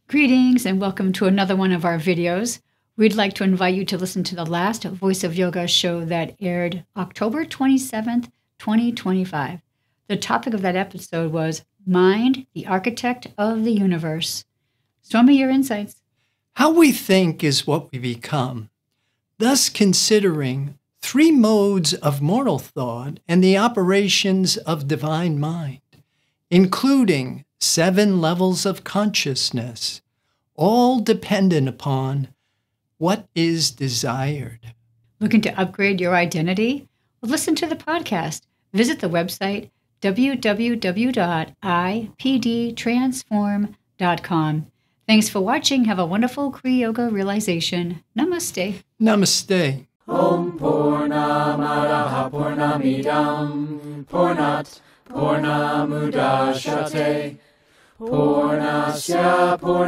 Greetings and welcome to another one of our videos. We'd like to invite you to listen to the last Voice of Yoga show that aired October 27th, 2025. The topic of that episode was Mind, the Architect of the Universe. Swami, your insights. How we think is what we become. Thus considering three modes of mortal thought and the operations of divine mind, including 7 levels of consciousness, all dependent upon what is desired. Looking to upgrade your identity? Well, listen to the podcast. Visit the website www.ipdtransform.com. Thanks for watching. Have a wonderful Kriya Yoga realization. Namaste. Namaste. Om Purnamadaha Purnamidam Purnat Purnamudachyate Purnasya Purnamidam